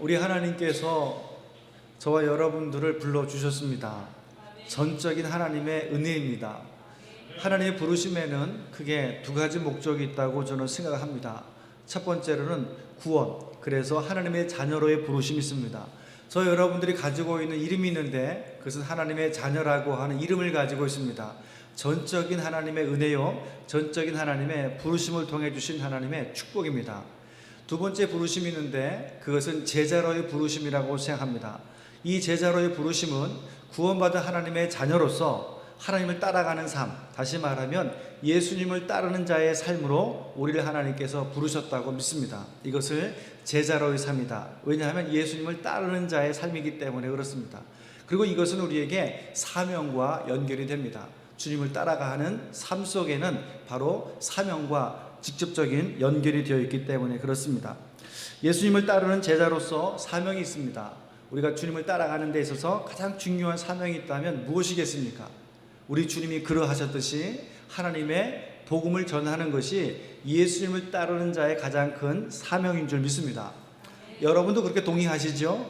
우리 하나님께서 저와 여러분들을 불러주셨습니다. 전적인 하나님의 은혜입니다. 하나님의 부르심에는 크게 두 가지 목적이 있다고 저는 생각합니다. 첫 번째로는 구원, 그래서 하나님의 자녀로의 부르심이 있습니다. 저 여러분들이 가지고 있는 이름이 있는데 그것은 하나님의 자녀라고 하는 이름을 가지고 있습니다. 전적인 하나님의 은혜요, 전적인 하나님의 부르심을 통해 주신 하나님의 축복입니다. 두 번째 부르심이 있는데 그것은 제자로의 부르심이라고 생각합니다. 이 제자로의 부르심은 구원받은 하나님의 자녀로서 하나님을 따라가는 삶, 다시 말하면 예수님을 따르는 자의 삶으로 우리를 하나님께서 부르셨다고 믿습니다. 이것을 제자로의 삶이다. 왜냐하면 예수님을 따르는 자의 삶이기 때문에 그렇습니다. 그리고 이것은 우리에게 사명과 연결이 됩니다. 주님을 따라가는 삶 속에는 바로 사명과 직접적인 연결이 되어 있기 때문에 그렇습니다. 예수님을 따르는 제자로서 사명이 있습니다. 우리가 주님을 따라가는 데 있어서 가장 중요한 사명이 있다면 무엇이겠습니까? 우리 주님이 그러하셨듯이 하나님의 복음을 전하는 것이 예수님을 따르는 자의 가장 큰 사명인 줄 믿습니다. 여러분도 그렇게 동의하시죠?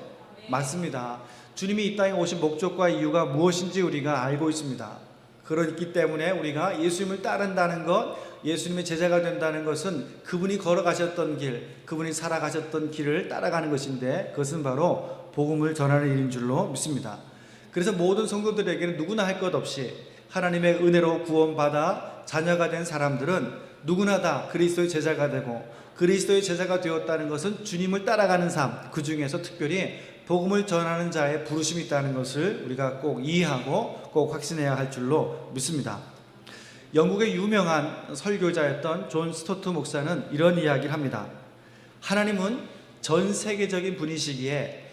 맞습니다. 주님이 이 땅에 오신 목적과 이유가 무엇인지 우리가 알고 있습니다. 그렇기 때문에 우리가 예수님을 따른다는 것, 예수님의 제자가 된다는 것은 그분이 걸어가셨던 길, 그분이 살아가셨던 길을 따라가는 것인데 그것은 바로 복음을 전하는 일인 줄로 믿습니다. 그래서 모든 성도들에게는 누구나 할 것 없이 하나님의 은혜로 구원받아 자녀가 된 사람들은 누구나 다 그리스도의 제자가 되고, 그리스도의 제자가 되었다는 것은 주님을 따라가는 삶, 그 중에서 특별히 복음을 전하는 자의 부르심이 있다는 것을 우리가 꼭 이해하고 꼭 확신해야 할 줄로 믿습니다. 영국의 유명한 설교자였던 존 스토트 목사는 이런 이야기를 합니다. 하나님은 전 세계적인 분이시기에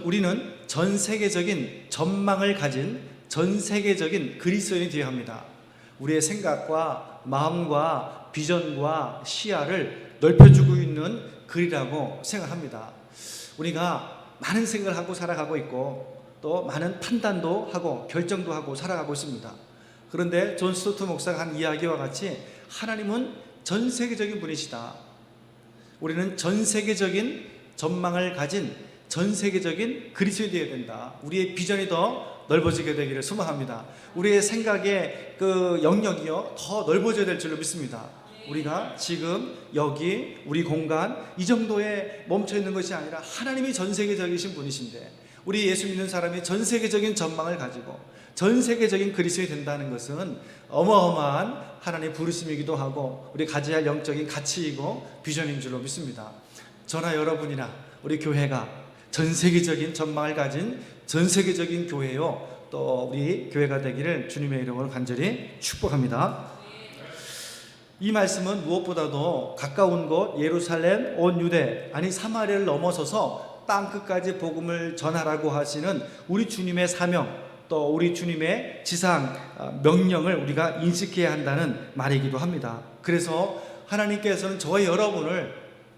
우리는 전 세계적인 전망을 가진 전 세계적인 그리스도인이 되어야 합니다. 우리의 생각과 마음과 비전과 시야를 넓혀주고 있는 글이라고 생각합니다. 우리가 많은 생각을 하고 살아가고 있고 또 많은 판단도 하고 결정도 하고 살아가고 있습니다. 그런데 존 스토트 목사가 한 이야기와 같이 하나님은 전 세계적인 분이시다. 우리는 전 세계적인 전망을 가진 전 세계적인 그리스도인이 되어야 된다. 우리의 비전이 더 넓어지게 되기를 소망합니다. 우리의 생각의 그 영역이요 더 넓어져야 될 줄로 믿습니다. 우리가 지금 여기 우리 공간 이 정도에 멈춰 있는 것이 아니라 하나님이 전 세계적이신 분이신데 우리 예수 믿는 사람이 전 세계적인 전망을 가지고 전 세계적인 그리스도인이 된다는 것은 어마어마한 하나님의 부르심이기도 하고 우리 가져야 할 영적인 가치이고 비전인 줄로 믿습니다. 저나 여러분이나 우리 교회가 전 세계적인 전망을 가진 전 세계적인 교회요 또 우리 교회가 되기를 주님의 이름으로 간절히 축복합니다. 이 말씀은 무엇보다도 가까운 곳 예루살렘, 온 유대 아니 사마리아를 넘어서서 땅끝까지 복음을 전하라고 하시는 우리 주님의 사명 또 우리 주님의 지상 명령을 우리가 인식해야 한다는 말이기도 합니다. 그래서 하나님께서는 저와 여러분을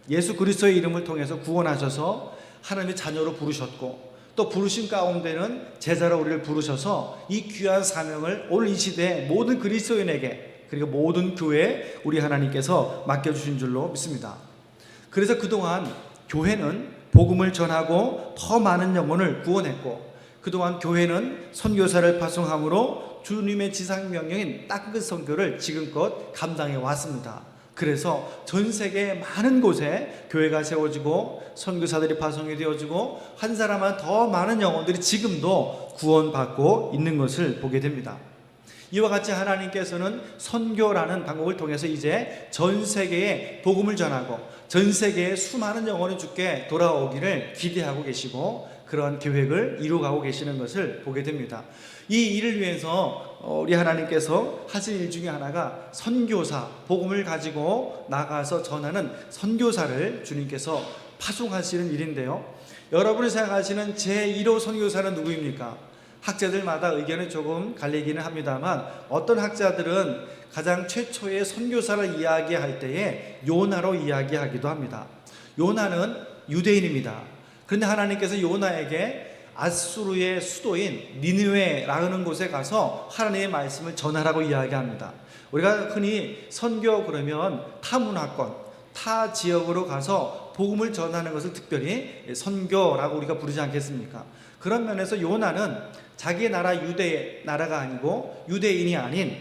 예수 그리스도의 이름을 통해서 구원하셔서 하나님의 자녀로 부르셨고 또 부르신 가운데는 제자로 우리를 부르셔서 이 귀한 사명을 오늘 이 시대에 모든 그리스도인에게 그리고 모든 교회에 우리 하나님께서 맡겨주신 줄로 믿습니다. 그래서 그동안 교회는 복음을 전하고 더 많은 영혼을 구원했고 그동안 교회는 선교사를 파송함으로 주님의 지상명령인 땅끝 선교를 지금껏 감당해 왔습니다. 그래서 전 세계 많은 곳에 교회가 세워지고 선교사들이 파송이 되어지고 한 사람한 더 많은 영혼들이 지금도 구원받고 있는 것을 보게 됩니다. 이와 같이 하나님께서는 선교라는 방법을 통해서 이제 전 세계에 복음을 전하고 전 세계에 수많은 영혼이 주께 돌아오기를 기대하고 계시고 그런 계획을 이루어가고 계시는 것을 보게 됩니다. 이 일을 위해서 우리 하나님께서 하신 일 중에 하나가 선교사, 복음을 가지고 나가서 전하는 선교사를 주님께서 파송하시는 일인데요. 여러분이 생각하시는 제1호 선교사는 누구입니까? 학자들마다 의견이 조금 갈리기는 합니다만 어떤 학자들은 가장 최초의 선교사를 이야기할 때에 요나로 이야기하기도 합니다. 요나는 유대인입니다. 그런데 하나님께서 요나에게 아수르의 수도인 니느웨라는 곳에 가서 하나님의 말씀을 전하라고 이야기합니다. 우리가 흔히 선교 그러면 타 문화권, 타 지역으로 가서 복음을 전하는 것을 특별히 선교라고 우리가 부르지 않겠습니까? 그런 면에서 요나는 자기의 나라 유대 나라가 아니고 유대인이 아닌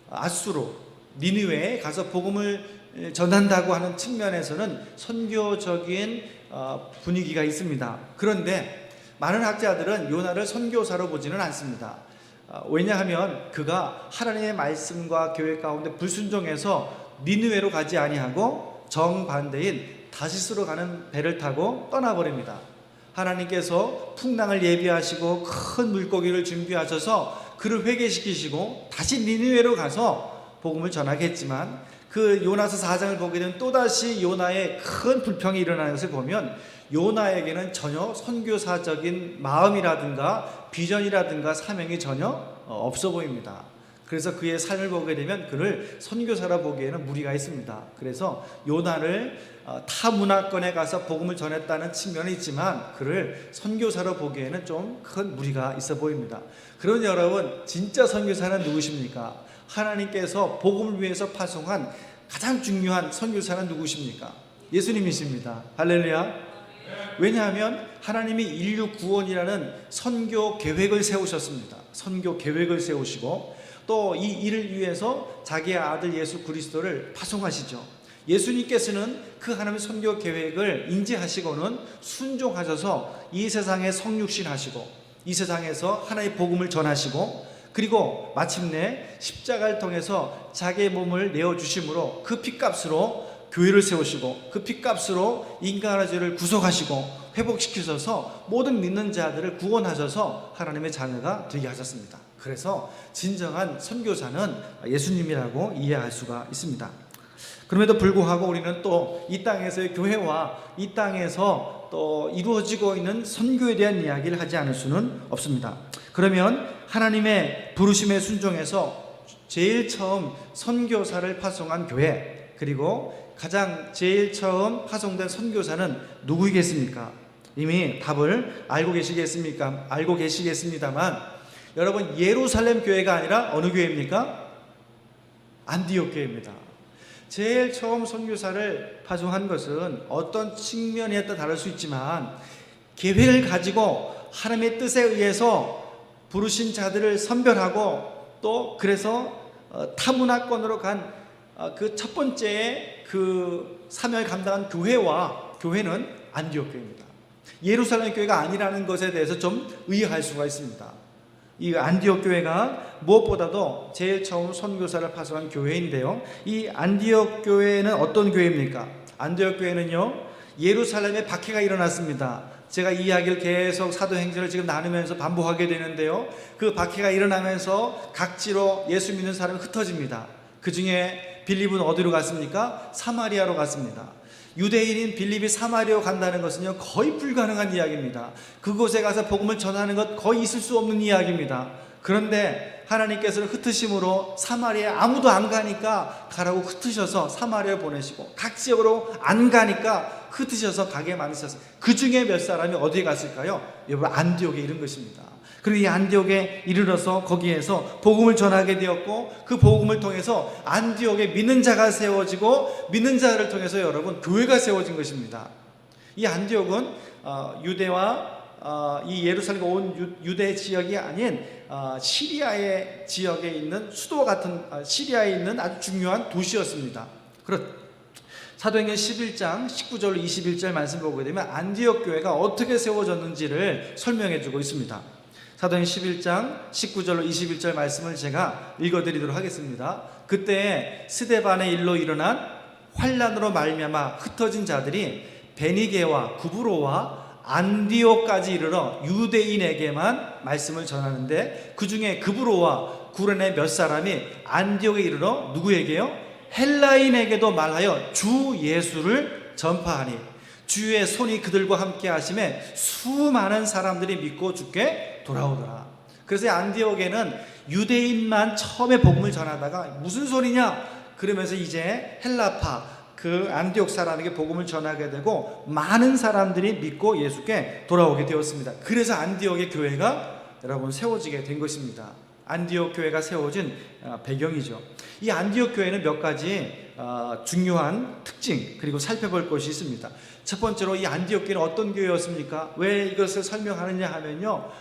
아수로 니느웨에 가서 복음을 전한다고 하는 측면에서는 선교적인 분위기가 있습니다. 그런데 많은 학자들은 요나를 선교사로 보지는 않습니다. 왜냐하면 그가 하나님의 말씀과 계획 가운데 불순종해서 니느웨로 가지 아니하고 정반대인 다시스로 가는 배를 타고 떠나버립니다. 하나님께서 풍랑을 예비하시고 큰 물고기를 준비하셔서 그를 회개시키시고 다시 니느웨로 가서 복음을 전하겠지만 그 요나서 4장을 보게 되면 또다시 요나의 큰 불평이 일어나는 것을 보면 요나에게는 전혀 선교사적인 마음이라든가 비전이라든가 사명이 전혀 없어 보입니다. 그래서 그의 삶을 보게 되면 그를 선교사라 보기에는 무리가 있습니다. 그래서 요나를 타 문화권에 가서 복음을 전했다는 측면이 있지만 그를 선교사로 보기에는 좀 큰 무리가 있어 보입니다. 그러니 여러분, 진짜 선교사는 누구십니까? 하나님께서 복음을 위해서 파송한 가장 중요한 선교사는 누구십니까? 예수님이십니다. 할렐루야. 왜냐하면 하나님이 인류 구원이라는 선교 계획을 세우셨습니다. 선교 계획을 세우시고 또 이 일을 위해서 자기의 아들 예수 그리스도를 파송하시죠. 예수님께서는 그 하나님의 선교 계획을 인지하시고는 순종하셔서 이 세상에 성육신하시고 이 세상에서 하나님의 복음을 전하시고 그리고 마침내 십자가를 통해서 자기의 몸을 내어주심으로 그 핏값으로 교회를 세우시고 그 핏값으로 인간의 죄를 구속하시고 회복시키셔서 모든 믿는 자들을 구원하셔서 하나님의 자녀가 되게 하셨습니다. 그래서 진정한 선교사는 예수님이라고 이해할 수가 있습니다. 그럼에도 불구하고 우리는 또 이 땅에서의 교회와 이 땅에서 또 이루어지고 있는 선교에 대한 이야기를 하지 않을 수는 없습니다. 그러면 하나님의 부르심에 순종해서 제일 처음 선교사를 파송한 교회, 그리고 가장 제일 처음 파송된 선교사는 누구이겠습니까? 이미 답을 알고 계시겠습니까? 알고 계시겠습니다만 여러분, 예루살렘 교회가 아니라 어느 교회입니까? 안디옥 교회입니다. 제일 처음 선교사를 파송한 것은 어떤 측면에 따라 다를 수 있지만 계획을 가지고 하나님의 뜻에 의해서 부르신 자들을 선별하고 또 그래서 타문화권으로 간 그 첫 번째 그 사명을 감당한 교회는 안디옥 교회입니다. 예루살렘 교회가 아니라는 것에 대해서 좀 의아할 수가 있습니다. 이 안디옥 교회가 무엇보다도 제일 처음 선교사를 파송한 교회인데요. 이 안디옥 교회는 어떤 교회입니까? 안디옥 교회는요, 예루살렘에 박해가 일어났습니다. 제가 이 이야기를 계속 사도행전을 지금 나누면서 반복하게 되는데요. 그 박해가 일어나면서 각지로 예수 믿는 사람이 흩어집니다. 그 중에 빌립은 어디로 갔습니까? 사마리아로 갔습니다. 유대인인 빌립이 사마리아로 간다는 것은요, 거의 불가능한 이야기입니다. 그곳에 가서 복음을 전하는 것 거의 있을 수 없는 이야기입니다. 그런데 하나님께서는 흩으심으로 사마리아에 아무도 안 가니까 가라고 흩으셔서 사마리아에 보내시고 각 지역으로 안 가니까 흩으셔서 가게 만드셨어요. 그 중에 몇 사람이 어디에 갔을까요? 여러분, 안디옥에 이른 것입니다. 그리고 이 안디옥에 이르러서 거기에서 복음을 전하게 되었고 그 복음을 통해서 안디옥에 믿는 자가 세워지고 믿는 자를 통해서 여러분 교회가 세워진 것입니다. 이 안디옥은 유대와 이 예루살렘 온 유대 지역이 아닌 시리아의 지역에 있는 수도 같은 시리아에 있는 아주 중요한 도시였습니다. 사도행전 11장 19절 21절 말씀 보게 되면 안디옥 교회가 어떻게 세워졌는지를 설명해 주고 있습니다. 사도행전 11장 19절로 21절 말씀을 제가 읽어드리도록 하겠습니다. 그때 스데반의 일로 일어난 환난으로 말미암아 흩어진 자들이 베니게와 구브로와 안디옥까지 이르러 유대인에게만 말씀을 전하는데 그 중에 구브로와 구레네 몇 사람이 안디옥에 이르러 누구에게요? 헬라인에게도 말하여 주 예수를 전파하니 주의 손이 그들과 함께 하심에 수많은 사람들이 믿고 주께 돌아오더라. 그래서 안디옥에는 유대인만 처음에 복음을 전하다가 무슨 소리냐 그러면서 이제 헬라파 그 안디옥 사람에게 복음을 전하게 되고 많은 사람들이 믿고 예수께 돌아오게 되었습니다. 그래서 안디옥의 교회가 여러분 세워지게 된 것입니다. 안디옥 교회가 세워진 배경이죠. 이 안디옥 교회는 몇 가지 중요한 특징 그리고 살펴볼 것이 있습니다. 첫 번째로 이 안디옥 교회는 어떤 교회였습니까? 왜 이것을 설명하느냐 하면요,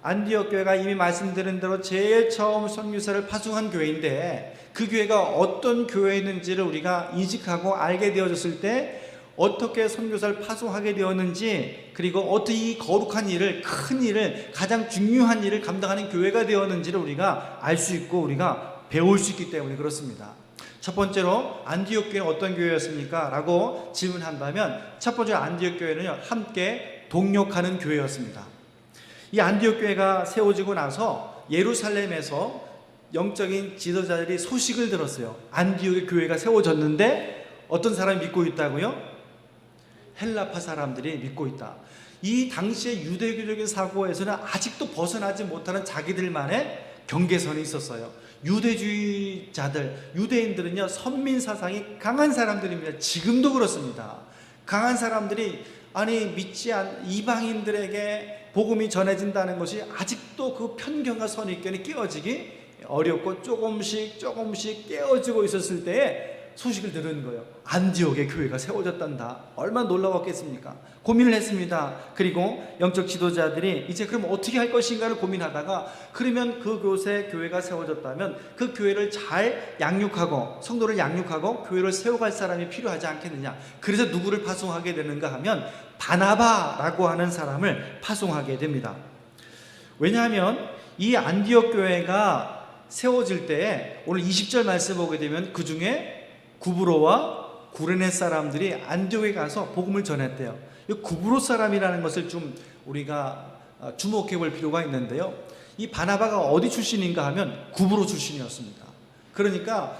안디옥 교회가 이미 말씀드린 대로 제일 처음 선교사를 파송한 교회인데 그 교회가 어떤 교회였는지를 우리가 인식하고 알게 되어졌을 때 어떻게 선교사를 파송하게 되었는지, 그리고 어떻게 이 거룩한 일을, 큰 일을, 가장 중요한 일을 감당하는 교회가 되었는지를 우리가 알 수 있고 우리가 배울 수 있기 때문에 그렇습니다. 첫 번째로 안디옥 교회는 어떤 교회였습니까? 라고 질문한다면 첫 번째로 안디옥 교회는요, 함께 동역하는 교회였습니다. 이 안디옥 교회가 세워지고 나서 예루살렘에서 영적인 지도자들이 소식을 들었어요. 안디옥의 교회가 세워졌는데 어떤 사람이 믿고 있다고요? 헬라파 사람들이 믿고 있다. 이 당시의 유대교적인 사고에서는 아직도 벗어나지 못하는 자기들만의 경계선이 있었어요. 유대주의자들, 유대인들은요, 선민 사상이 강한 사람들입니다. 지금도 그렇습니다. 강한 사람들이 믿지 않는 이방인들에게 복음이 전해진다는 것이 아직도 그 편견과 선입견이 깨어지기 어렵고 조금씩 깨어지고 있었을 때에 소식을 들은 거예요. 안디옥의 교회가 세워졌단다. 얼마나 놀라웠겠습니까? 고민을 했습니다. 그리고 영적 지도자들이 이제 그럼 어떻게 할 것인가를 고민하다가, 그러면 그곳에 교회가 세워졌다면 그 교회를 잘 양육하고 성도를 양육하고 교회를 세워갈 사람이 필요하지 않겠느냐. 그래서 누구를 파송하게 되는가 하면 바나바라고 하는 사람을 파송하게 됩니다. 왜냐하면 이 안디옥 교회가 세워질 때에 오늘 20절 말씀 보게 되면 그 중에 구브로와 구레네 사람들이 안디옥에 가서 복음을 전했대요. 이 구브로 사람이라는 것을 좀 우리가 주목해 볼 필요가 있는데요, 이 바나바가 어디 출신인가 하면 구브로 출신이었습니다. 그러니까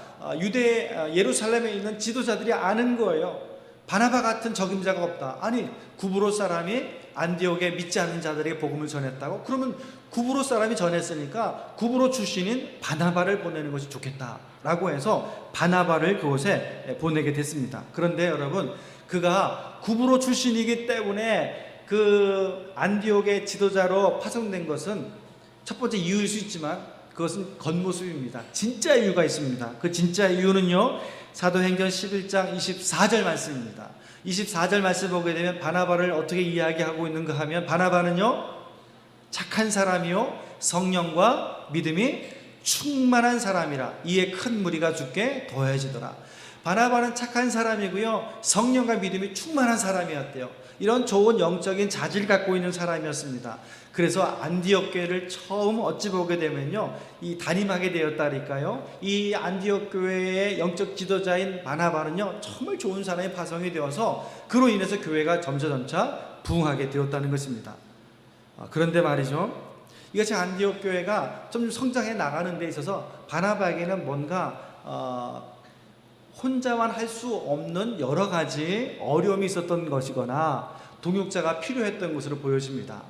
예루살렘에 있는 지도자들이 아는 거예요. 바나바 같은 적임자가 없다. 구브로 사람이 안디옥에 믿지 않는 자들에게 복음을 전했다고? 그러면 구브로 사람이 전했으니까 구브로 출신인 바나바를 보내는 것이 좋겠다라고 해서 바나바를 그곳에 보내게 됐습니다. 그런데 여러분, 그가 구브로 출신이기 때문에 그 안디옥의 지도자로 파송된 것은 첫 번째 이유일 수 있지만 그것은 겉모습입니다. 진짜 이유가 있습니다. 그 진짜 이유는요, 사도행전 11장 24절 말씀입니다. 24절 말씀 보게 되면 바나바를 어떻게 이야기하고 있는가 하면, 바나바는요, 착한 사람이요 성령과 믿음이 충만한 사람이라 이에 큰 무리가 주께 더해지더라. 바나바는 착한 사람이고요, 성령과 믿음이 충만한 사람이었대요. 이런 좋은 영적인 자질을 갖고 있는 사람이었습니다. 그래서 안디옥 교회를 처음 어찌 보게 되면요, 이 담임하게 되었다니까요. 이 안디옥 교회의 영적 지도자인 바나바는요, 정말 좋은 사람이 파송이 되어서 그로 인해서 교회가 점차 부흥하게 되었다는 것입니다. 그런데 말이죠, 이것이 안디옥 교회가 좀 성장해 나가는 데 있어서 바나바에게는 뭔가 혼자만 할 수 없는 여러 가지 어려움이 있었던 것이거나 동역자가 필요했던 것으로 보여집니다.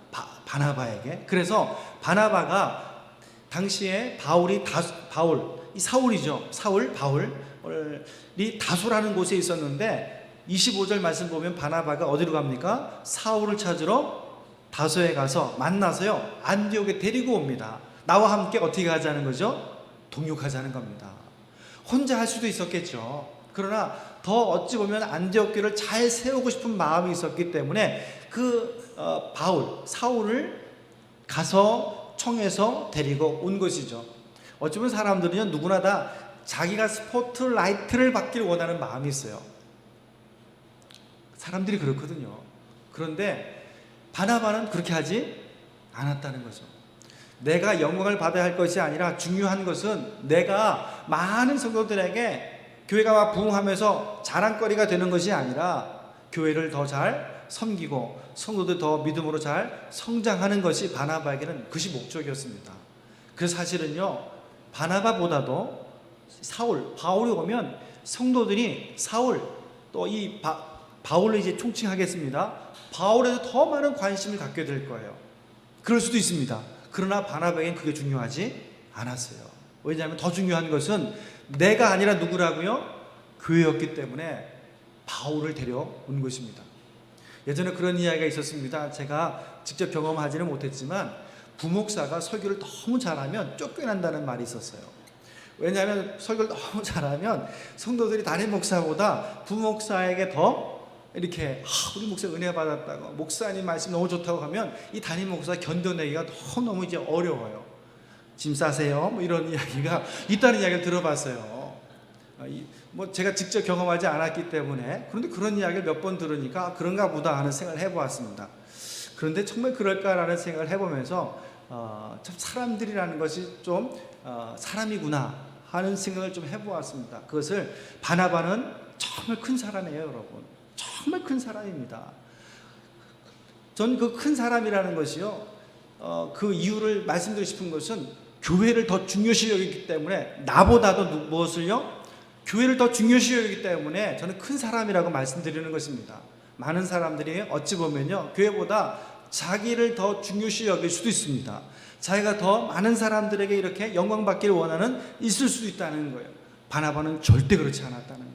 바나바에게. 그래서 바나바가 당시에 바울이 다소라는 곳에 있었는데 25절 말씀 보면 바나바가 어디로 갑니까? 사울을 찾으러 다소에 가서 만나서요, 안디옥에 데리고 옵니다. 나와 함께 어떻게 하자는 거죠? 동역하자는 겁니다. 혼자 할 수도 있었겠죠. 그러나 더 어찌 보면 안디옥 교회를 잘 세우고 싶은 마음이 있었기 때문에 사울을 가서 청해서 데리고 온 것이죠. 어찌 보면 사람들은요, 누구나 다 자기가 스포트라이트를 받기를 원하는 마음이 있어요. 사람들이 그렇거든요. 그런데 바나바는 그렇게 하지 않았다는 거죠. 내가 영광을 받아야 할 것이 아니라 중요한 것은 내가 많은 성도들에게 교회가 부흥하면서 자랑거리가 되는 것이 아니라 교회를 더 잘 섬기고 성도들 더 믿음으로 잘 성장하는 것이 바나바에게는 그것이 목적이었습니다. 그래서 사실은요, 바나바보다도 바울이 오면 성도들이 또 이 바울을 이제 총칭하겠습니다. 바울에도 더 많은 관심을 갖게 될 거예요. 그럴 수도 있습니다. 그러나 바나바에게는 그게 중요하지 않았어요. 왜냐하면 더 중요한 것은 내가 아니라 누구라고요? 교회였기 때문에 바울을 데려온 것입니다. 예전에 그런 이야기가 있었습니다. 제가 직접 경험하지는 못했지만 부목사가 설교를 너무 잘하면 쫓겨난다는 말이 있었어요. 왜냐하면 설교를 너무 잘하면 성도들이 담임 목사보다 부목사에게 더 이렇게 우리 목사 은혜 받았다고, 목사님 말씀 너무 좋다고 하면 이 담임 목사 견뎌내기가 너무 이제 어려워요. 짐 싸세요 뭐 이런 이야기가 있다는 이야기를 들어봤어요. 뭐 제가 직접 경험하지 않았기 때문에, 그런데 그런 이야기를 몇 번 들으니까 그런가 보다 하는 생각을 해보았습니다. 그런데 정말 그럴까라는 생각을 해보면서 참 사람들이라는 것이 좀 사람이구나 하는 생각을 좀 해보았습니다. 그것을 바나바는 정말 큰 사람이에요, 여러분. 정말 큰 사람입니다. 전 그 큰 사람이라는 것이요, 그 이유를 말씀드리고 싶은 것은 교회를 더 중요시 여기기 때문에, 나보다도 무엇을요? 교회를 더 중요시 여기기 때문에 저는 큰 사람이라고 말씀드리는 것입니다. 많은 사람들이 어찌 보면요, 교회보다 자기를 더 중요시 여길 수도 있습니다. 자기가 더 많은 사람들에게 이렇게 영광받기를 원하는 있을 수도 있다는 거예요. 바나바는 절대 그렇지 않았다는 거예요.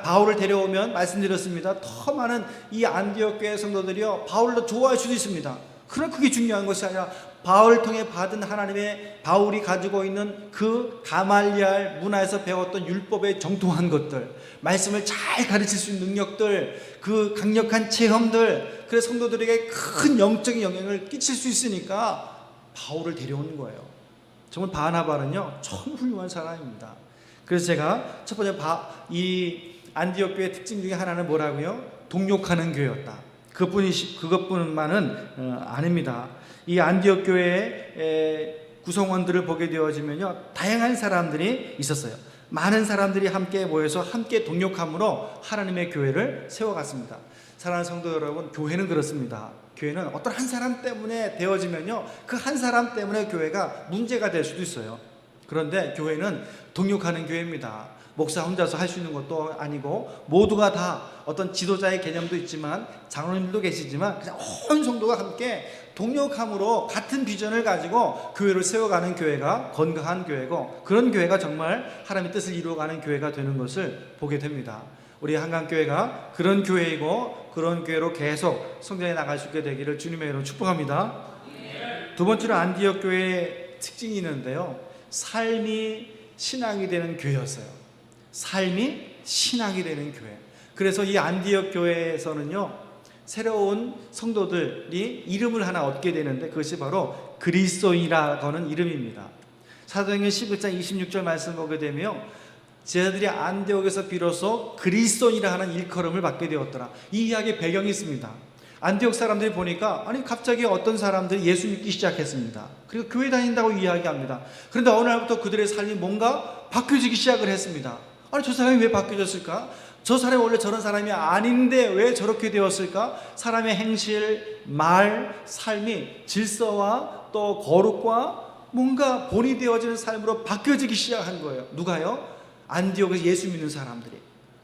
바울을 데려오면 말씀드렸습니다. 더 많은 이 안디옥 교회 성도들이요, 바울을 더 좋아할 수도 있습니다. 그러나 그게 중요한 것이 아니라 바울을 통해 받은 하나님의, 바울이 가지고 있는 그 가말리알 문화에서 배웠던 율법에 정통한 것들, 말씀을 잘 가르칠 수 있는 능력들, 그 강력한 체험들, 그래서 성도들에게 큰 영적인 영향을 끼칠 수 있으니까 바울을 데려오는 거예요. 정말 바나바는요, 정말 훌륭한 사람입니다. 그래서 제가 첫 번째 이 안디옥 교회의 특징 중에 하나는 뭐라고요? 동력하는 교회였다. 그것뿐만은 아닙니다. 이 안디옥 교회의 구성원들을 보게 되어지면요, 다양한 사람들이 있었어요. 많은 사람들이 함께 모여서 함께 동력함으로 하나님의 교회를 세워갔습니다. 사랑하는 성도 여러분, 교회는 그렇습니다. 교회는 어떤 한 사람 때문에 되어지면요, 그 한 사람 때문에 교회가 문제가 될 수도 있어요. 그런데 교회는 동력하는 교회입니다. 목사 혼자서 할 수 있는 것도 아니고, 모두가 다 어떤 지도자의 개념도 있지만, 장로님들도 계시지만, 그냥 온 성도가 함께 동력함으로 같은 비전을 가지고 교회를 세워가는 교회가 건강한 교회고, 그런 교회가 정말 하나님의 뜻을 이루어가는 교회가 되는 것을 보게 됩니다. 우리 한강교회가 그런 교회이고, 그런 교회로 계속 성장해 나갈 수 있게 되기를 주님의 이름으로 축복합니다. 두 번째로 안디옥 교회의 특징이 있는데요, 삶이 신앙이 되는 교회였어요. 삶이 신앙이 되는 교회. 그래서 이 안디옥 교회에서는요, 새로운 성도들이 이름을 하나 얻게 되는데, 그것이 바로 그리스도인이라고 하는 이름입니다. 사도행전 11장 26절 말씀 보게 되면, 제자들이 안디옥에서 비로소 그리스도인이라 하는 일컬음을 받게 되었더라. 이 이야기의 배경이 있습니다. 안디옥 사람들이 보니까, 아니 갑자기 어떤 사람들이 예수 믿기 시작했습니다. 그리고 교회 다닌다고 이야기합니다. 그런데 어느 날부터 그들의 삶이 뭔가 바뀌어지기 시작을 했습니다. 아니 저 사람이 왜 바뀌어졌을까? 저 사람이 원래 저런 사람이 아닌데 왜 저렇게 되었을까? 사람의 행실, 말, 삶이 질서와 또 거룩과 뭔가 본이 되어지는 삶으로 바뀌어지기 시작한 거예요. 누가요? 안디옥에서 예수 믿는 사람들이.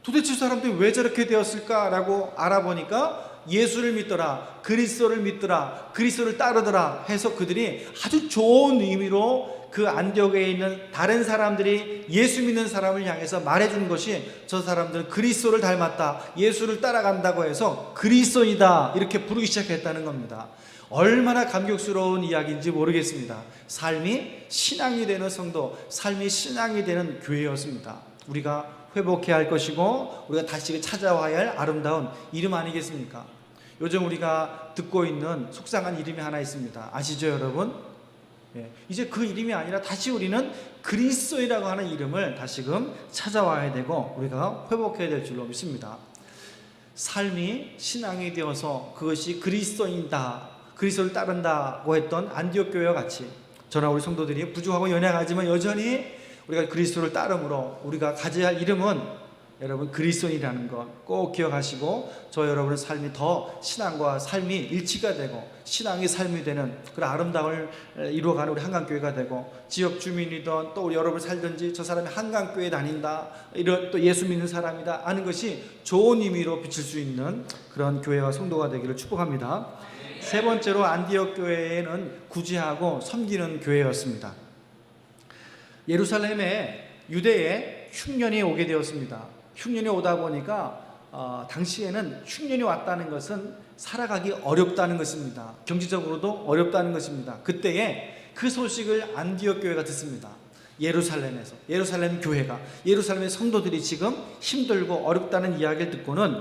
도대체 저 사람들이 왜 저렇게 되었을까라고 알아보니까 예수를 믿더라, 그리스도를 믿더라, 그리스도를 따르더라 해서 그들이 아주 좋은 의미로 그 안디옥에 있는 다른 사람들이 예수 믿는 사람을 향해서 말해준 것이, 저 사람들은 그리스도를 닮았다, 예수를 따라간다고 해서 그리스도이다 이렇게 부르기 시작했다는 겁니다. 얼마나 감격스러운 이야기인지 모르겠습니다. 삶이 신앙이 되는 성도, 삶이 신앙이 되는 교회였습니다. 우리가 회복해야 할 것이고, 우리가 다시 찾아와야 할 아름다운 이름 아니겠습니까? 요즘 우리가 듣고 있는 속상한 이름이 하나 있습니다. 아시죠, 여러분? 예, 이제 그 이름이 아니라 다시 우리는 그리스도이라고 하는 이름을 다시금 찾아와야 되고, 우리가 회복해야 될 줄로 믿습니다. 삶이 신앙이 되어서 그것이 그리스도인다, 그리스도를 따른다고 했던 안디옥 교회와 같이, 저나 우리 성도들이 부족하고 연약하지만 여전히 우리가 그리스도를 따름으로 우리가 가져야 할 이름은, 여러분, 그리스도인이라는 것 꼭 기억하시고, 저 여러분의 삶이 더 신앙과 삶이 일치가 되고 신앙이 삶이 되는 그런 아름다움을 이루어가는 우리 한강교회가 되고, 지역 주민이든 또 우리 여러분 살든지 저 사람이 한강교회 다닌다, 이런 또 예수 믿는 사람이다 하는 것이 좋은 의미로 비칠 수 있는 그런 교회와 성도가 되기를 축복합니다. 세 번째로 안디옥 교회는 구제하고 섬기는 교회였습니다. 예루살렘에, 유대에 흉년이 오게 되었습니다. 흉년이 오다 보니까 당시에는 흉년이 왔다는 것은 살아가기 어렵다는 것입니다. 경제적으로도 어렵다는 것입니다. 그때에 그 소식을 안디옥 교회가 듣습니다. 예루살렘에서, 예루살렘 교회가, 예루살렘의 성도들이 지금 힘들고 어렵다는 이야기를 듣고는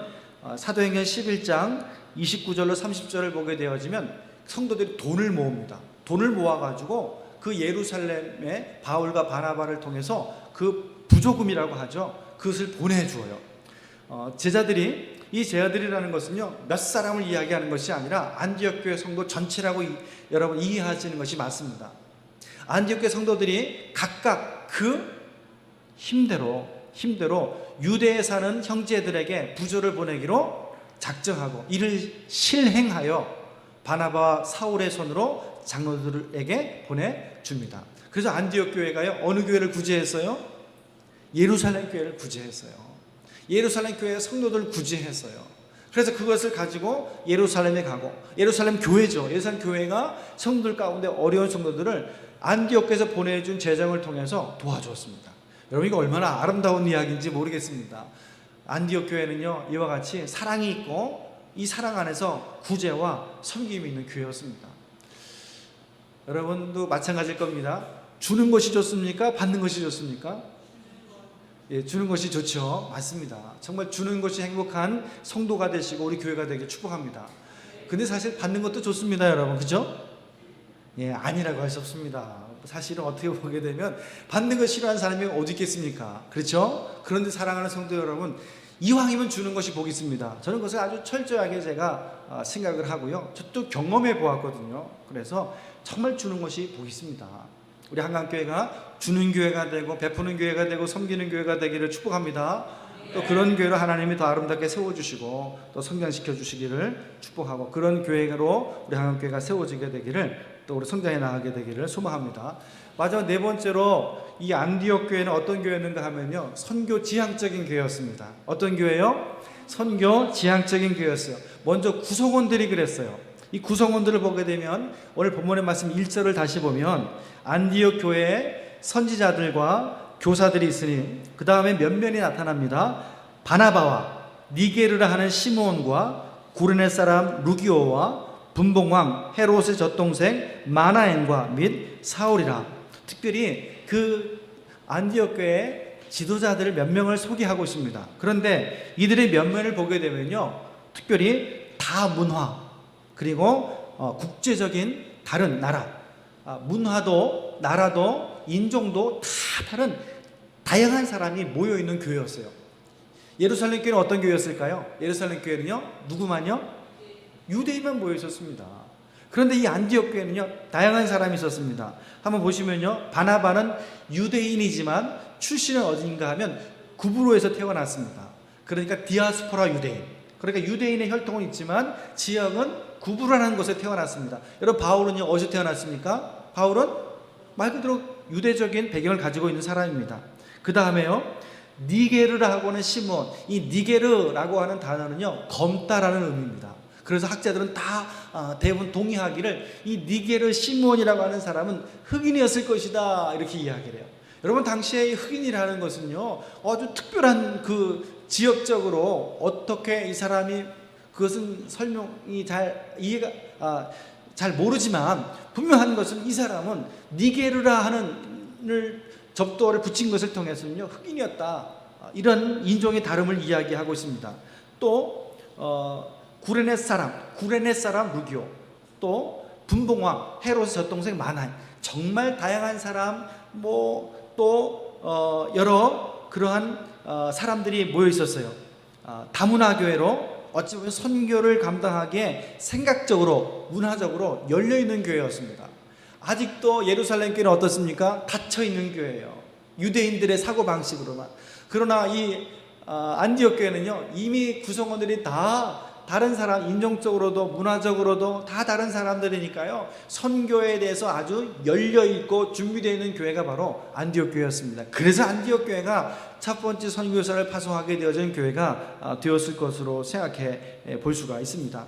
사도행전 11장 29절로 30절을 보게 되어지면 성도들이 돈을 모읍니다. 돈을 모아가지고 그 예루살렘에 바울과 바나바를 통해서 그 부조금이라고 하죠. 그것을 보내주어요. 이 제자들이라는 것은요, 몇 사람을 이야기하는 것이 아니라 안디옥 교회 성도 전체라고 여러분 이해하시는 것이 맞습니다. 안디옥 교회 성도들이 각각 그 힘대로 유대에 사는 형제들에게 부조를 보내기로 작정하고 이를 실행하여 바나바와 사울의 손으로 장로들에게 보내줍니다. 그래서 안디옥 교회가요, 어느 교회를 구제했어요? 예루살렘 교회를 구제했어요. 예루살렘 교회의 성도들을 구제했어요. 그래서 그것을 가지고 예루살렘에 가고, 예루살렘 교회죠. 예루살렘 교회가 성도들 가운데 어려운 성도들을 안디옥에서 보내준 재정을 통해서 도와주었습니다. 여러분, 이거 얼마나 아름다운 이야기인지 모르겠습니다. 안디옥 교회는요, 이와 같이 사랑이 있고 이 사랑 안에서 구제와 섬김이 있는 교회였습니다. 여러분도 마찬가지일 겁니다. 주는 것이 좋습니까? 받는 것이 좋습니까? 예, 주는 것이 좋죠. 맞습니다. 정말 주는 것이 행복한 성도가 되시고 우리 교회가 되길 축복합니다. 근데 사실 받는 것도 좋습니다, 여러분. 그죠? 예, 아니라고 할 수 없습니다. 사실은 어떻게 보게 되면 받는 거 싫어하는 사람이 어디 있겠습니까? 그렇죠? 그런데 사랑하는 성도 여러분, 이왕이면 주는 것이 복이 있습니다. 저는 그것을 아주 철저하게 제가 생각을 하고요. 저도 경험해 보았거든요. 그래서 정말 주는 것이 복이 있습니다. 우리 한강교회가 주는 교회가 되고 베푸는 교회가 되고 섬기는 교회가 되기를 축복합니다. 또 그런 교회로 하나님이 더 아름답게 세워주시고 또 성장시켜 주시기를 축복하고, 그런 교회로 우리 한강교회가 세워지게 되기를, 또 우리 성장해 나가게 되기를 소망합니다. 마지막 네 번째로, 이 안디옥 교회는 어떤 교회였는가 하면요, 선교 지향적인 교회였습니다. 어떤 교회요? 선교 지향적인 교회였어요. 먼저 구성원들이 그랬어요. 이 구성원들을 보게 되면 오늘 본문의 말씀 1절을 다시 보면 안디옥 교회에 선지자들과 교사들이 있으니 그 다음에 몇 면이 나타납니다. 바나바와 니게르라 하는 시므온과 구레네 사람 루기오와 분봉왕 헤롯의 젖동생 마나엔과 및 사울이라. 특별히 그 안디옥 교회의 지도자들을 몇 명을 소개하고 있습니다. 그런데 이들의 면면을 보게 되면요, 특별히 다문화, 그리고 국제적인 다른 나라, 문화도 나라도 인종도 다 다른 다양한 사람이 모여있는 교회였어요. 예루살렘 교회는 어떤 교회였을까요? 예루살렘 교회는요, 누구만요? 유대인만 모여 있었습니다. 그런데 이 안디옥 교회는요, 다양한 사람이 있었습니다. 한번 보시면요, 바나바는 유대인이지만 출신은 어딘가 하면 구브로에서 태어났습니다. 그러니까 디아스포라 유대인, 그러니까 유대인의 혈통은 있지만 지역은 구브라는 곳에 태어났습니다. 여러분, 바울은요, 어디서 태어났습니까? 바울은 말 그대로 유대적인 배경을 가지고 있는 사람입니다. 그 다음에요, 니게르라고 하는 시몬, 이 니게르라고 하는 단어는요, 검다라는 의미입니다. 그래서 학자들은 다 대부분 동의하기를 이 니게르 시몬이라고 하는 사람은 흑인이었을 것이다, 이렇게 이야기를 해요. 여러분, 당시에 흑인이라는 것은요, 아주 특별한 그 지역적으로 어떻게 이 사람이, 그것은 설명이 잘 이해가 잘 모르지만 분명한 것은 이 사람은 니게르라 하는 접두어를 붙인 것을 통해서는요, 흑인이었다, 이런 인종의 다름을 이야기하고 있습니다. 또 구레네 사람 루기오, 또 분봉왕 헤롯의 젖동생 마나엔, 정말 다양한 사람, 또 여러 그러한 사람들이 모여 있었어요. 다문화 교회로 어찌 보면 선교를 감당하기에 생각적으로, 문화적으로 열려있는 교회였습니다. 아직도 예루살렘 교회는 어떻습니까? 닫혀있는 교회예요. 유대인들의 사고방식으로만. 그러나 이 안디옥 교회는요, 이미 구성원들이 다 다른 사람, 인종적으로도 문화적으로도 다 다른 사람들이니까요, 선교에 대해서 아주 열려있고 준비되어 있는 교회가 바로 안디옥 교회였습니다. 그래서 안디옥 교회가 첫 번째 선교사를 파송하게 되어진 교회가 되었을 것으로 생각해 볼 수가 있습니다.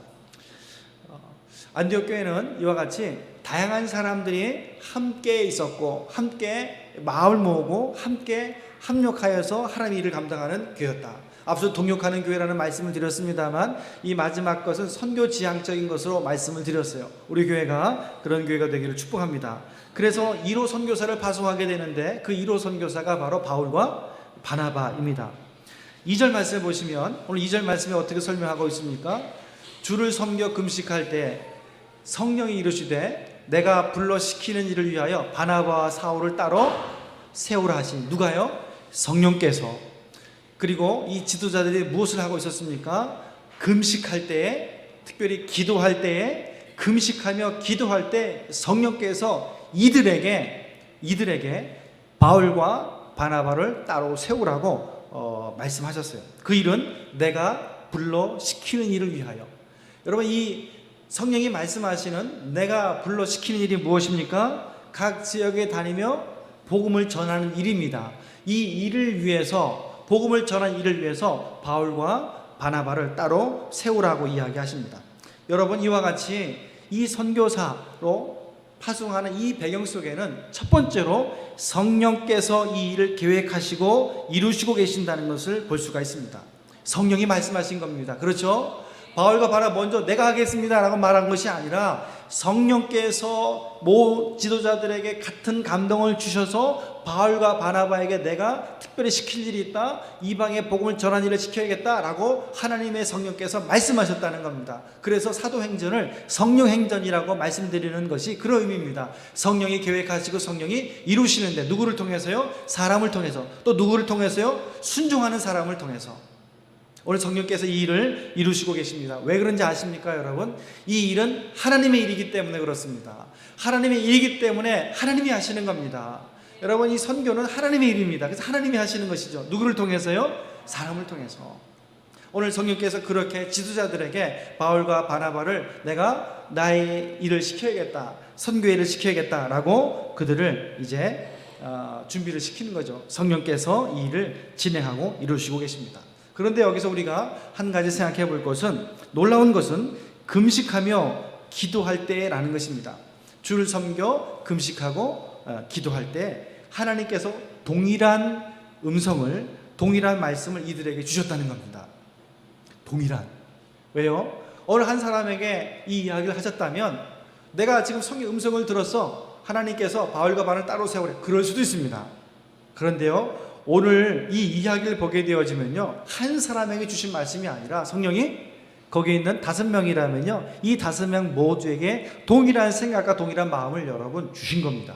안디옥 교회는 이와 같이 다양한 사람들이 함께 있었고, 함께 마을 모으고 함께 합력하여서 하나님의 일을 감당하는 교회였다. 앞서 동역하는 교회라는 말씀을 드렸습니다만 이 마지막 것은 선교 지향적인 것으로 말씀을 드렸어요. 우리 교회가 그런 교회가 되기를 축복합니다. 그래서 1호 선교사를 파송하게 되는데 그 1호 선교사가 바로 바울과 바나바입니다. 2절 말씀을 보시면 오늘 2절 말씀에 어떻게 설명하고 있습니까? 주를 섬겨 금식할 때 성령이 이르시되 내가 불러 시키는 일을 위하여 바나바와 사울을 따로 세우라 하시니, 누가요? 성령께서. 그리고 이 지도자들이 무엇을 하고 있었습니까? 금식할 때에, 특별히 기도할 때에, 금식하며 기도할 때 성령께서 이들에게 바울과 바나바를 따로 세우라고 말씀하셨어요. 그 일은 내가 불러 시키는 일을 위하여. 여러분, 이 성령이 말씀하시는 내가 불러 시키는 일이 무엇입니까? 각 지역에 다니며 복음을 전하는 일입니다. 이 일을 위해서, 복음을 전하는 일을 위해서 바울과 바나바를 따로 세우라고 이야기하십니다. 여러분, 이와 같이 이 선교사로 파송하는 이 배경 속에는 첫 번째로 성령께서 이 일을 계획하시고 이루시고 계신다는 것을 볼 수가 있습니다. 성령이 말씀하신 겁니다. 그렇죠? 바울과 바나바 먼저 내가 하겠습니다 라고 말한 것이 아니라 성령께서 모 지도자들에게 같은 감동을 주셔서 바울과 바나바에게 내가 특별히 시킬 일이 있다, 이방의 복음을 전하는 일을 시켜야겠다라고 하나님의 성령께서 말씀하셨다는 겁니다. 그래서 사도행전을 성령행전이라고 말씀드리는 것이 그런 의미입니다. 성령이 계획하시고 성령이 이루시는데 누구를 통해서요? 사람을 통해서. 또 누구를 통해서요? 순종하는 사람을 통해서. 오늘 성령께서 이 일을 이루시고 계십니다. 왜 그런지 아십니까, 여러분? 이 일은 하나님의 일이기 때문에 그렇습니다. 하나님의 일이기 때문에 하나님이 하시는 겁니다. 여러분, 이 선교는 하나님의 일입니다. 그래서 하나님이 하시는 것이죠. 누구를 통해서요? 사람을 통해서. 오늘 성령께서 그렇게 지도자들에게 바울과 바나바를 내가 나의 일을 시켜야겠다, 선교의 일을 시켜야겠다라고 그들을 이제 준비를 시키는 거죠. 성령께서 이 일을 진행하고 이루시고 계십니다. 그런데 여기서 우리가 한 가지 생각해 볼 것은, 놀라운 것은 금식하며 기도할 때라는 것입니다. 주를 섬겨 금식하고 기도할 때 하나님께서 동일한 음성을, 동일한 말씀을 이들에게 주셨다는 겁니다. 동일한. 왜요? 어느 한 사람에게 이 이야기를 하셨다면 내가 지금 성의 음성을 들었어, 하나님께서 바울과 바나바를 따로 세우래, 그럴 수도 있습니다. 그런데요, 오늘 이 이야기를 보게 되어지면요, 한 사람에게 주신 말씀이 아니라 성령이 거기에 있는 5명이라면요, 이 5명 모두에게 동일한 생각과 동일한 마음을 여러분 주신 겁니다.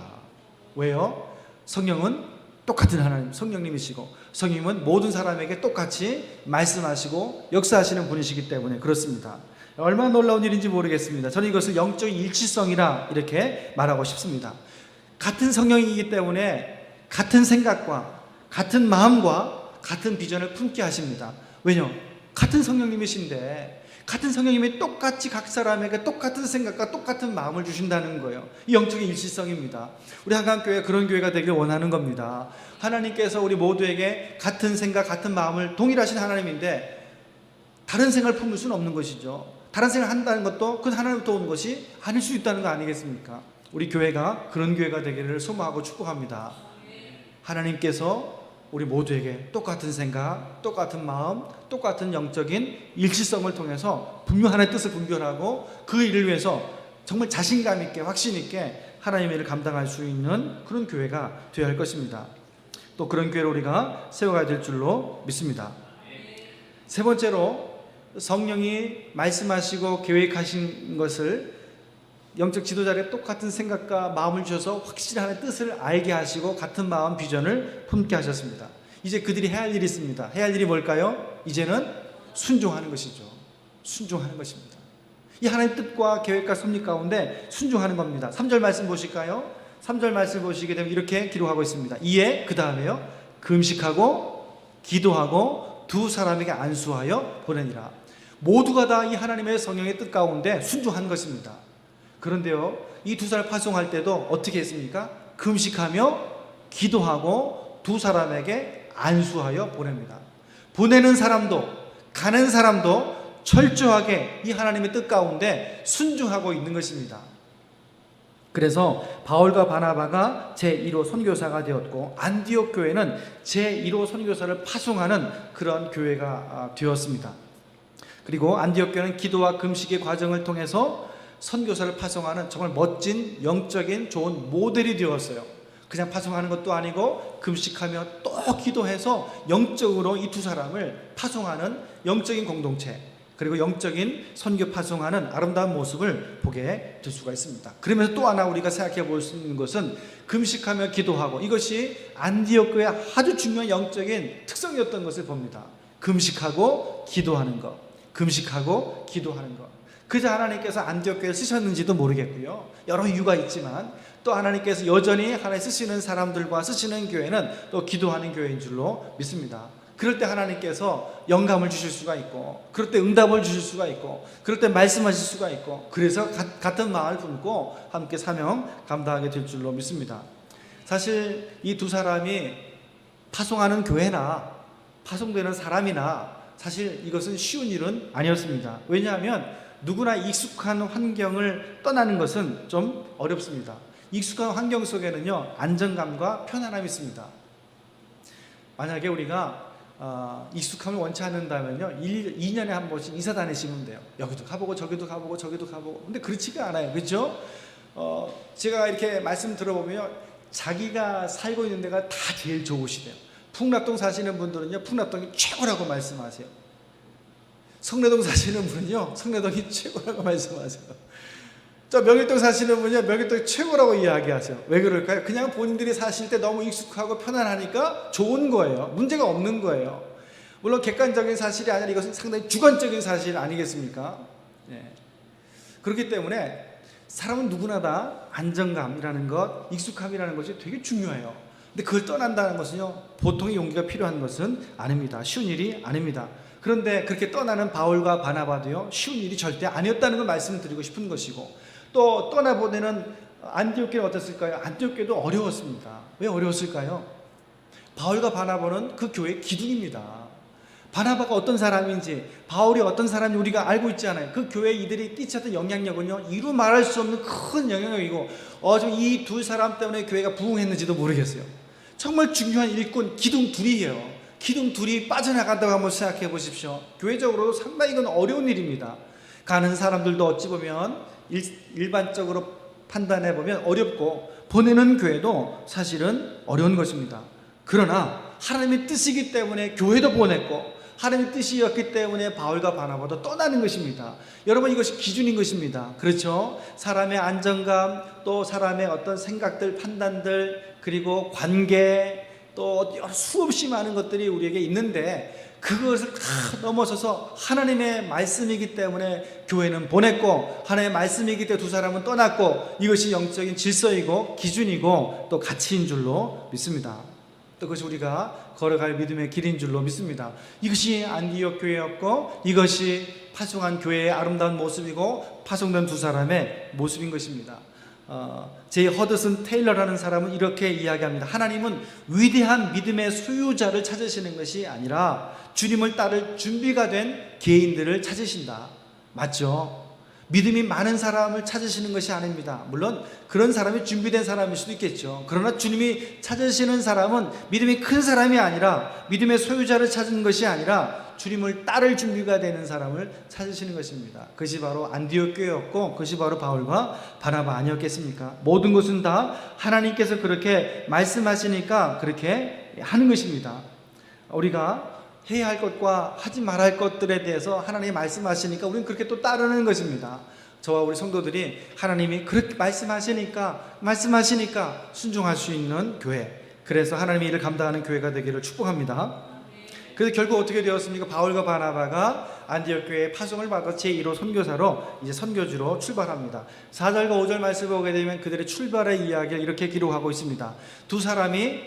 왜요? 성령은 똑같은 하나님, 성령님이시고 성령님은 모든 사람에게 똑같이 말씀하시고 역사하시는 분이시기 때문에 그렇습니다. 얼마나 놀라운 일인지 모르겠습니다. 저는 이것을 영적인 일치성이라 이렇게 말하고 싶습니다. 같은 성령이기 때문에 같은 생각과 같은 마음과 같은 비전을 품게 하십니다. 왜냐? 같은 성령님이신데 같은 성령님이 똑같이 각 사람에게 똑같은 생각과 똑같은 마음을 주신다는 거예요. 이 영적인 일치성입니다. 우리 한강교회가 그런 교회가 되길 원하는 겁니다. 하나님께서 우리 모두에게 같은 생각, 같은 마음을, 동일하신 하나님인데 다른 생각을 품을 수는 없는 것이죠. 다른 생각을 한다는 것도 그 하나님부터 오는 것이 아닐 수 있다는 거 아니겠습니까? 우리 교회가 그런 교회가 되기를 소망하고 축복합니다. 하나님께서 우리 모두에게 똑같은 생각, 똑같은 마음, 똑같은 영적인 일치성을 통해서 분명 하나님의 뜻을 분별하고 그 일을 위해서 정말 자신감 있게, 확신 있게 하나님의 일을 감당할 수 있는 그런 교회가 되어야 할 것입니다. 또 그런 교회를 우리가 세워가야 될 줄로 믿습니다. 세 번째로, 성령이 말씀하시고 계획하신 것을 영적 지도자들의 똑같은 생각과 마음을 주셔서 확실히 하나님의 뜻을 알게 하시고 같은 마음, 비전을 품게 하셨습니다. 이제 그들이 해야 할 일이 있습니다. 해야 할 일이 뭘까요? 이제는 순종하는 것이죠. 순종하는 것입니다. 이 하나님의 뜻과 계획과 섭리 가운데 순종하는 겁니다. 3절 말씀 보실까요? 3절 말씀 보시게 되면 이렇게 기록하고 있습니다. 이에 그 다음에요, 금식하고 기도하고 두 사람에게 안수하여 보내니라. 모두가 다 이 하나님의 성령의 뜻 가운데 순종한 것입니다. 그런데요, 이 두 사람 파송할 때도 어떻게 했습니까? 금식하며 기도하고 두 사람에게 안수하여 보냅니다. 보내는 사람도 가는 사람도 철저하게 이 하나님의 뜻 가운데 순종하고 있는 것입니다. 그래서 바울과 바나바가 제1호 선교사가 되었고 안디옥 교회는 제1호 선교사를 파송하는 그런 교회가 되었습니다. 그리고 안디옥 교회는 기도와 금식의 과정을 통해서 선교사를 파송하는 정말 멋진 영적인 좋은 모델이 되었어요. 그냥 파송하는 것도 아니고 금식하며 또 기도해서 영적으로 이 두 사람을 파송하는 영적인 공동체, 그리고 영적인 선교 파송하는 아름다운 모습을 보게 될 수가 있습니다. 그러면서 또 하나 우리가 생각해 볼 수 있는 것은 금식하며 기도하고, 이것이 안디옥 교회의 아주 중요한 영적인 특성이었던 것을 봅니다. 금식하고 기도하는 것, 금식하고 기도하는 것. 그저 하나님께서 안디옥 교회를 쓰셨는지도 모르겠고요, 여러 이유가 있지만 또 하나님께서 여전히 하나님 쓰시는 사람들과 쓰시는 교회는 또 기도하는 교회인 줄로 믿습니다. 그럴 때 하나님께서 영감을 주실 수가 있고, 그럴 때 응답을 주실 수가 있고, 그럴 때 말씀하실 수가 있고, 그래서 같은 마음을 품고 함께 사명 감당하게 될 줄로 믿습니다. 사실 이 두 사람이 파송하는 교회나 파송되는 사람이나 사실 이것은 쉬운 일은 아니었습니다. 왜냐하면 누구나 익숙한 환경을 떠나는 것은 좀 어렵습니다. 익숙한 환경 속에는요, 안정감과 편안함이 있습니다. 만약에 우리가 익숙함을 원치 않는다면요, 2년에 한 번씩 이사 다니시면 돼요. 여기도 가보고 저기도 가보고 저기도 가보고. 근데 그렇지가 않아요. 그렇죠? 제가 이렇게 말씀 들어보면 자기가 살고 있는 데가 다 제일 좋으시대요. 풍납동 사시는 분들은요, 풍납동이 최고라고 말씀하세요. 성내동 사시는 분은요, 성내동이 최고라고 말씀하세요. 저 명일동 사시는 분이요, 명일동이 최고라고 이야기하세요. 왜 그럴까요? 그냥 본인들이 사실 때 너무 익숙하고 편안하니까 좋은 거예요. 문제가 없는 거예요. 물론 객관적인 사실이 아니라 이것은 상당히 주관적인 사실 아니겠습니까? 네. 그렇기 때문에 사람은 누구나 다 안정감이라는 것, 익숙함이라는 것이 되게 중요해요. 근데 그걸 떠난다는 것은요, 보통의 용기가 필요한 것은 아닙니다. 쉬운 일이 아닙니다. 그런데 그렇게 떠나는 바울과 바나바도요, 쉬운 일이 절대 아니었다는 걸 말씀드리고 싶은 것이고, 또 떠나보내는 안디옥 교회는 어땠을까요? 안디옥 교회도 어려웠습니다. 왜 어려웠을까요? 바울과 바나바는 그 교회의 기둥입니다. 바나바가 어떤 사람인지, 바울이 어떤 사람인지 우리가 알고 있잖아요. 그 교회 이들이 끼쳤던 영향력은요, 이루 말할 수 없는 큰 영향력이고, 이 두 사람 때문에 교회가 부흥했는지도 모르겠어요. 정말 중요한 일꾼, 기둥 둘이에요. 기둥 둘이 빠져나간다고 한번 생각해 보십시오. 교회적으로 상당히 이건 어려운 일입니다. 가는 사람들도 어찌 보면 일반적으로 판단해 보면 어렵고, 보내는 교회도 사실은 어려운 것입니다. 그러나 하나님의 뜻이기 때문에 교회도 보냈고, 하나님의 뜻이었기 때문에 바울과 바나바도 떠나는 것입니다. 여러분, 이것이 기준인 것입니다. 그렇죠? 사람의 안정감, 또 사람의 어떤 생각들, 판단들, 그리고 관계, 또 수없이 많은 것들이 우리에게 있는데, 그것을 다 넘어서서 하나님의 말씀이기 때문에 교회는 보냈고, 하나님의 말씀이기 때문에 두 사람은 떠났고, 이것이 영적인 질서이고 기준이고 또 가치인 줄로 믿습니다. 또 그것이 우리가 걸어갈 믿음의 길인 줄로 믿습니다. 이것이 안디옥 교회였고, 이것이 파송한 교회의 아름다운 모습이고, 파송된 두 사람의 모습인 것입니다. 제이 허드슨 테일러라는 사람은 이렇게 이야기합니다. 하나님은 위대한 믿음의 소유자를 찾으시는 것이 아니라 주님을 따를 준비가 된 개인들을 찾으신다. 맞죠? 믿음이 많은 사람을 찾으시는 것이 아닙니다. 물론 그런 사람이 준비된 사람일 수도 있겠죠. 그러나 주님이 찾으시는 사람은 믿음이 큰 사람이 아니라, 믿음의 소유자를 찾은 것이 아니라 주님을 따를 준비가 되는 사람을 찾으시는 것입니다. 그것이 바로 안디옥 교회였고, 그것이 바로 바울과 바나바 아니었겠습니까? 모든 것은 다 하나님께서 그렇게 말씀하시니까 그렇게 하는 것입니다. 우리가 해야 할 것과 하지 말아야 할 것들에 대해서 하나님이 말씀하시니까 우리는 그렇게 또 따르는 것입니다. 저와 우리 성도들이 하나님이 그렇게 말씀하시니까 순종할 수 있는 교회, 그래서 하나님의 일을 감당하는 교회가 되기를 축복합니다. 그래서 결국 어떻게 되었습니까? 바울과 바나바가 안디옥 교회의 파송을 받아 제1호 선교사로 이제 선교지로 출발합니다. 4절과 5절 말씀을 보게 되면 그들의 출발의 이야기를 이렇게 기록하고 있습니다. 두 사람이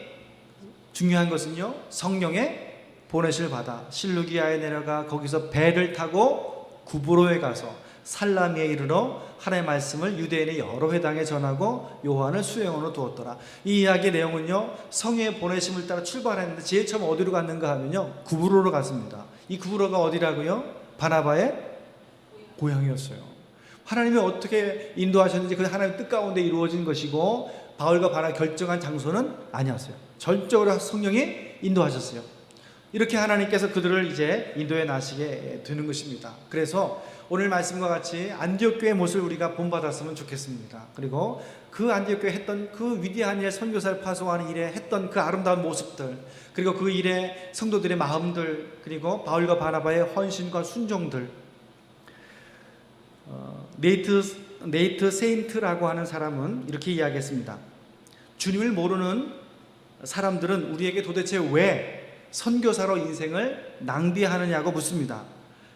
중요한 것은요, 성령의 보내심을 받아 실루기아에 내려가 거기서 배를 타고 구브로에 가서 살라미에 이르러 하나님의 말씀을 유대인의 여러 회당에 전하고 요한을 수행원으로 두었더라. 이 이야기의 내용은요, 성령의 보내심을 따라 출발했는데 제일 처음 어디로 갔는가 하면요, 구브로로 갔습니다. 이 구브로가 어디라고요? 바나바의 고향이었어요. 하나님이 어떻게 인도하셨는지 그 하나님의 뜻 가운데 이루어진 것이고 바울과 바나가 결정한 장소는 아니었어요. 전적으로 성령이 인도하셨어요. 이렇게 하나님께서 그들을 이제 인도해 나시게 되는 것입니다. 그래서 오늘 말씀과 같이 안디옥 교회의 모습을 우리가 본받았으면 좋겠습니다. 그리고 그 안디옥 교회 했던 그 위대한 일, 선교사를 파송하는 일에 했던 그 아름다운 모습들, 그리고 그 일에 성도들의 마음들, 그리고 바울과 바나바의 헌신과 순종들. 네이트 세인트라고 하는 사람은 이렇게 이야기했습니다. 주님을 모르는 사람들은 우리에게 도대체 왜 선교사로 인생을 낭비하느냐고 묻습니다.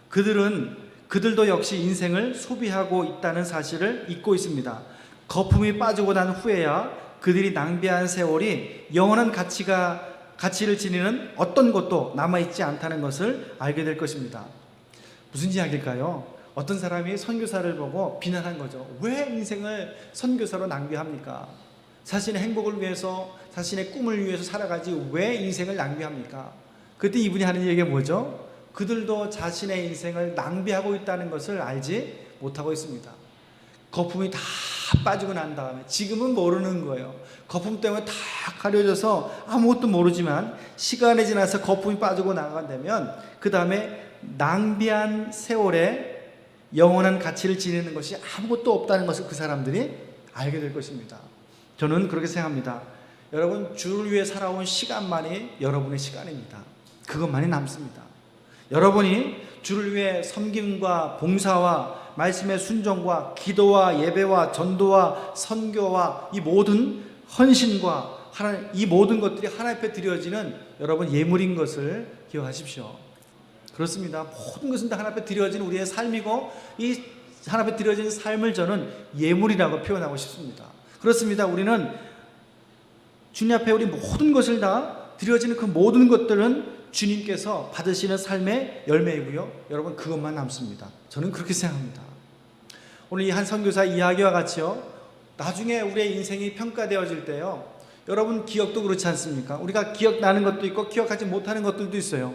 그들도 역시 인생을 소비하고 있다는 사실을 잊고 있습니다. 거품이 빠지고 난 후에야 그들이 낭비한 세월이 영원한 가치를 지니는 어떤 것도 남아있지 않다는 것을 알게 될 것입니다. 무슨 이야기일까요? 어떤 사람이 선교사를 보고 비난한 거죠. 왜 인생을 선교사로 낭비합니까? 자신의 행복을 위해서, 자신의 꿈을 위해서 살아가지 왜 인생을 낭비합니까? 그때 이분이 하는 얘기가 뭐죠? 그들도 자신의 인생을 낭비하고 있다는 것을 알지 못하고 있습니다. 거품이 다 빠지고 난 다음에 지금은 모르는 거예요. 거품 때문에 다 가려져서 아무것도 모르지만 시간이 지나서 거품이 빠지고 나간다면 그 다음에 낭비한 세월에 영원한 가치를 지니는 것이 아무것도 없다는 것을 그 사람들이 알게 될 것입니다. 저는 그렇게 생각합니다. 여러분, 주를 위해 살아온 시간만이 여러분의 시간입니다. 그것만이 남습니다. 여러분이 주를 위해 섬김과 봉사와 말씀의 순종과 기도와 예배와 전도와 선교와 이 모든 헌신과 이 모든 것들이 하나님 앞에 드려지는 여러분 예물인 것을 기억하십시오. 그렇습니다. 모든 것은 다 하나님 앞에 드려지는 우리의 삶이고 이 하나님 앞에 드려진 삶을 저는 예물이라고 표현하고 싶습니다. 그렇습니다. 우리는 주님 앞에 우리 모든 것을 다 드려지는 그 모든 것들은 주님께서 받으시는 삶의 열매이고요. 여러분, 그것만 남습니다. 저는 그렇게 생각합니다. 오늘 이 한 선교사 이야기와 같이요, 나중에 우리의 인생이 평가되어질 때요, 여러분 기억도 그렇지 않습니까? 우리가 기억나는 것도 있고 기억하지 못하는 것들도 있어요.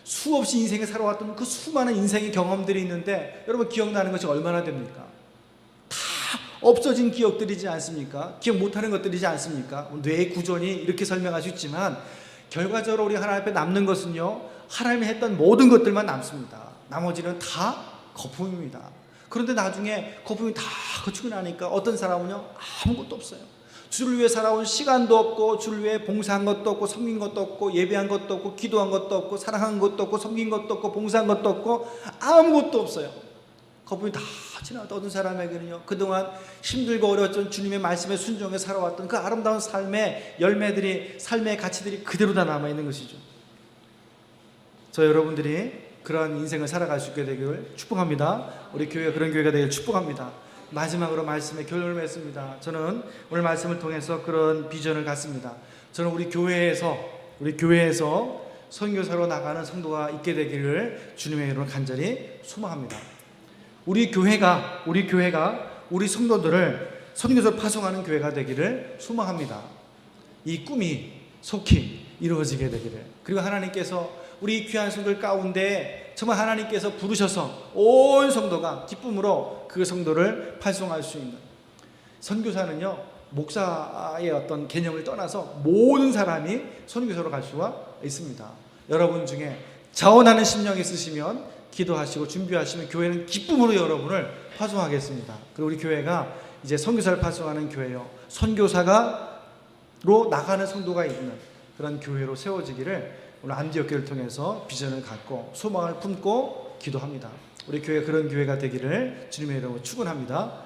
수없이 인생에 살아왔던 그 수많은 인생의 경험들이 있는데 여러분 기억나는 것이 얼마나 됩니까? 다 없어진 기억들이지 않습니까? 기억 못하는 것들이지 않습니까? 뇌의 구조니 이렇게 설명할 수 있지만 결과적으로 우리 하나님 앞에 남는 것은요, 하나님이 했던 모든 것들만 남습니다. 나머지는 다 거품입니다. 그런데 나중에 거품이 다 거치고 나니까 어떤 사람은요, 아무것도 없어요. 주를 위해 살아온 시간도 없고, 주를 위해 봉사한 것도 없고, 섬긴 것도 없고, 예배한 것도 없고, 기도한 것도 없고, 사랑한 것도 없고, 섬긴 것도 없고, 봉사한 것도 없고, 아무것도 없어요. 거품이 다 지나갔다. 어떤 사람에게는요, 그동안 힘들고 어려웠던 주님의 말씀에 순종해 살아왔던 그 아름다운 삶의 열매들이, 삶의 가치들이 그대로 다 남아있는 것이죠. 저 여러분들이 그런 인생을 살아갈 수 있게 되기를 축복합니다. 우리 교회가 그런 교회가 되기를 축복합니다. 마지막으로 말씀에 결론을 맺습니다. 저는 오늘 말씀을 통해서 그런 비전을 갖습니다. 저는 우리 교회에서 선교사로 나가는 성도가 있게 되기를 주님의 이름으로 간절히 소망합니다. 우리 교회가 우리 성도들을 선교사로 파송하는 교회가 되기를 소망합니다. 이 꿈이 속히 이루어지게 되기를. 그리고 하나님께서 우리 귀한 성도들 가운데 정말 하나님께서 부르셔서 온 성도가 기쁨으로 그 성도를 파송할 수 있는, 선교사는요, 목사의 어떤 개념을 떠나서 모든 사람이 선교사로 갈 수가 있습니다. 여러분 중에 자원하는 심령이 있으시면 기도하시고 준비하시면 교회는 기쁨으로 여러분을 파송하겠습니다. 그리고 우리 교회가 이제 선교사를 파송하는 교회요, 선교사로 나가는 성도가 있는 그런 교회로 세워지기를 오늘 안디옥 교회를 통해서 비전을 갖고 소망을 품고 기도합니다. 우리 교회가 그런 교회가 되기를 주님의 이름으로 축원합니다.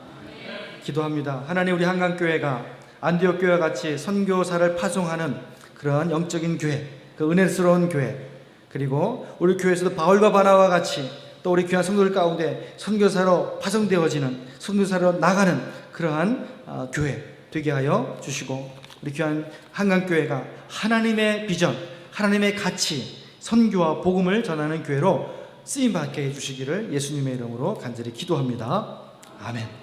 기도합니다. 하나님, 우리 한강교회가 안디옥 교회와 같이 선교사를 파송하는 그런 영적인 교회, 그 은혜스러운 교회, 그리고 우리 교회에서도 바울과 바나바와 같이 또 우리 귀한 성도들 가운데 선교사로 파송되어지는, 선교사로 나가는 그러한 교회 되게 하여 주시고, 우리 귀한 한강교회가 하나님의 비전, 하나님의 가치, 선교와 복음을 전하는 교회로 쓰임받게 해주시기를 예수님의 이름으로 간절히 기도합니다. 아멘.